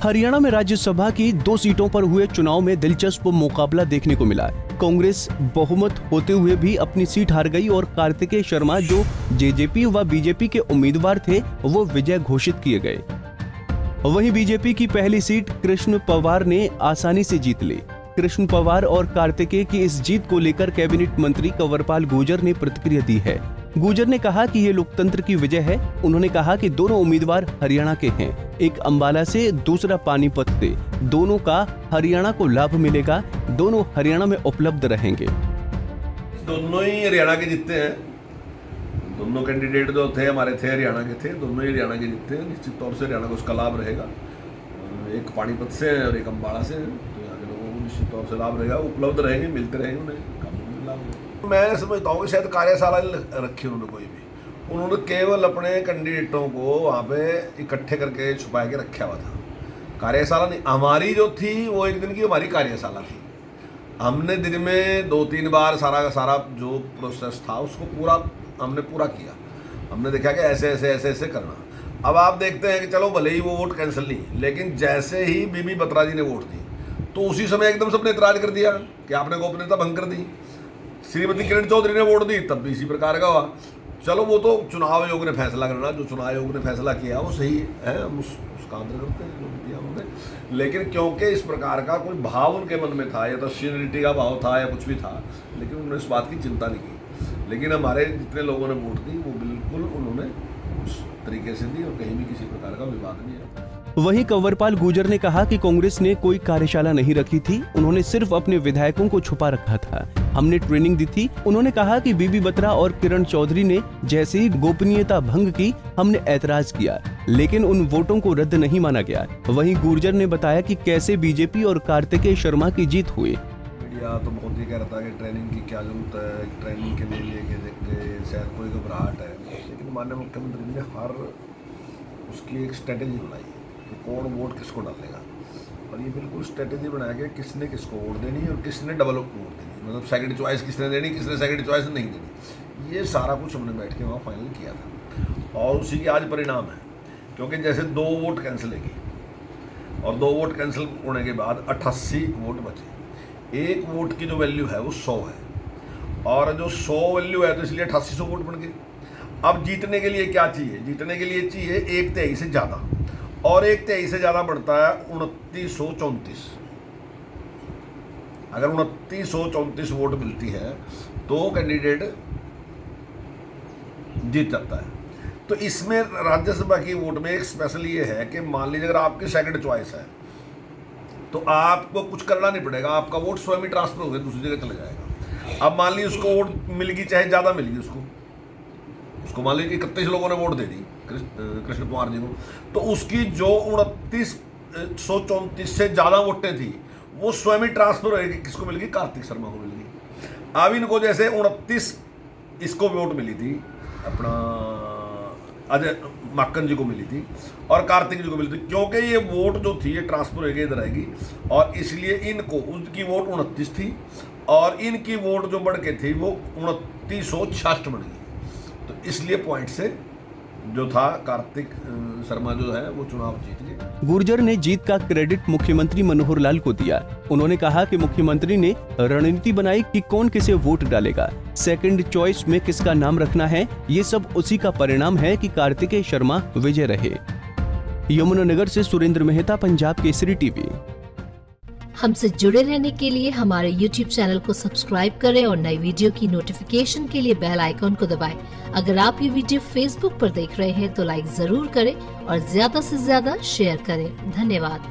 हरियाणा में राज्यसभा की 2 सीटों पर हुए चुनाव में दिलचस्प मुकाबला देखने को मिला। कांग्रेस बहुमत होते हुए भी अपनी सीट हार गई और कार्तिकेय शर्मा, जो जेजेपी व बीजेपी के उम्मीदवार थे, वो विजय घोषित किए गए। वहीं बीजेपी की पहली सीट कृष्ण पवार ने आसानी से जीत ली। कृष्ण पवार और कार्तिकेय की इस जीत को लेकर कैबिनेट मंत्री कंवरपाल गुर्जर ने प्रतिक्रिया दी है। गुर्जर ने कहा कि ये लोकतंत्र की विजय है। उन्होंने कहा कि दोनों उम्मीदवार हरियाणा के हैं, एक अंबाला से, दूसरा पानीपत से। दोनों का हरियाणा को लाभ मिलेगा, दोनों हरियाणा में उपलब्ध रहेंगे। दोनों ही हरियाणा के जीतते हैं। दोनों कैंडिडेट जो थे हमारे थे हरियाणा के थे, दोनों ही हरियाणा के जीतते हैं। निश्चित तौर से हरियाणा को उसका लाभ रहेगा। एक पानीपत से और एक अंबाला से, तो यहाँ के लोगों को निश्चित तौर से लाभ रहेगा, उपलब्ध रहेंगे, मिलते रहेंगे उन्हें लाभ। मैं समझता हूँ कि शायद कार्यशाला रखी उन्होंने कोई भी, उन्होंने केवल अपने कैंडिडेटों को वहाँ पे इकट्ठे करके छुपा के रखा हुआ था। कार्यशाला नहीं, हमारी जो थी वो एक दिन की हमारी कार्यशाला थी। हमने दिन में 2-3 बार सारा का सारा जो प्रोसेस था उसको हमने पूरा किया। हमने देखा कि ऐसे ऐसे ऐसे ऐसे करना। अब आप देखते हैं कि चलो भले ही वो वोट कैंसिल नहीं, लेकिन जैसे ही बीबी बत्रा जी ने वोट दी तो उसी समय एकदम सबने इतराज कर दिया कि आपने गोपनीयता भंग कर दी। श्रीमती किरण चौधरी ने वोट दी, तब भी इसी प्रकार का हुआ। चलो वो तो चुनाव आयोग ने फैसला करना, जो चुनाव आयोग ने फैसला किया वो सही है, हम उसका आदर करते हैं जो किया उन्होंने। लेकिन क्योंकि इस प्रकार का कोई भाव उनके मन में था, या तो सीनियरिटी का भाव था या कुछ भी था, लेकिन उन्होंने इस बात की चिंता नहीं की। लेकिन हमारे जितने लोगों ने वोट दी वो बिल्कुल उन्होंने उस तरीके से दी और कहीं भी किसी प्रकार का विवाद नहीं है। वहीं कंवरपाल गुर्जर ने कहा कि कांग्रेस ने कोई कार्यशाला नहीं रखी थी, उन्होंने सिर्फ अपने विधायकों को छुपा रखा था। हमने ट्रेनिंग दी थी। उन्होंने कहा कि बीबी बत्रा और किरण चौधरी ने जैसे ही गोपनीयता भंग की, हमने ऐतराज किया, लेकिन उन वोटों को रद्द नहीं माना गया। वहीं गुर्जर ने बताया कि कैसे बीजेपी और कार्तिकेय शर्मा की जीत हुई। मीडिया तो बहुत ही कह रहा था कि ट्रेनिंग की क्या जरूरत है, ट्रेनिंग के लिए शायद कोई घबराहट है, लेकिन माननीय मुख्यमंत्री ने हर उसकी एक स्ट्रेटेजी बनाई कि कौन वोट किसको डालेगा, और ये बिल्कुल स्ट्रेटेजी बनाया कि किसने किसको वोट देनी और किसने डबल वोट देनी, मतलब सेकंड चॉइस किसने देनी, किसने सेकंड चॉइस नहीं देनी। ये सारा कुछ हमने बैठ के वहाँ फाइनल किया था और उसी के आज परिणाम है। क्योंकि जैसे 2 वोट कैंसिल है और 2 वोट कैंसिल होने के बाद 88 वोट बचे। 1 वोट की जो वैल्यू है वो 100 है, और जो 100 वैल्यू है तो इसलिए 8800 वोट बन गए। अब जीतने के लिए क्या चाहिए? जीतने के लिए चाहिए 1/3 से ज़्यादा, और 1/3 से ज़्यादा बढ़ता है 2934। अगर 2934 वोट मिलती है तो कैंडिडेट जीत जाता है। तो इसमें राज्यसभा की वोट में एक स्पेशल ये है कि मान लीजिए अगर आपकी सेकंड चॉइस है तो आपको कुछ करना नहीं पड़ेगा, आपका वोट स्वयं ही ट्रांसफर होकर दूसरी जगह चले जाएगा। अब मान लीजिए उसको वोट मिल गई, चाहे ज़्यादा मिल गई उसको मान लीजिए 31 लोगों ने वोट दे दी कृष्ण कुमार जी को, तो उसकी जो 2934 से ज़्यादा वोटें थी वो स्वयं ही ट्रांसफर होगी, किसको मिल गई? कार्तिक शर्मा को मिल गई। अब इनको जैसे 29 इसको वोट मिली थी, अपना अजय माकन जी को मिली थी और कार्तिक जी को मिली थी, क्योंकि ये वोट जो थी ये ट्रांसफर होगी इधर आएगी, और इसलिए इनको, उनकी वोट 29 थी और इनकी वोट जो बढ़ के थी वो 2966 बढ़ गई। तो इसलिए पॉइंट से जो था कार्तिक शर्मा जो है वो चुनाव जीत गए। गुर्जर ने जीत का क्रेडिट मुख्यमंत्री मनोहर लाल को दिया। उन्होंने कहा कि मुख्यमंत्री ने रणनीति बनाई कि कौन किसे वोट डालेगा, सेकंड चॉइस में किसका नाम रखना है, ये सब उसी का परिणाम है कि कार्तिकेय शर्मा विजय रहे। यमुनानगर से सुरेंद्र मेहता, पंजाब केसरी टीवी। हमसे जुड़े रहने के लिए हमारे YouTube चैनल को सब्सक्राइब करें और नई वीडियो की नोटिफिकेशन के लिए बेल आइकॉन को दबाएं। अगर आप ये वीडियो Facebook पर देख रहे हैं तो लाइक जरूर करें और ज्यादा से ज्यादा शेयर करें। धन्यवाद।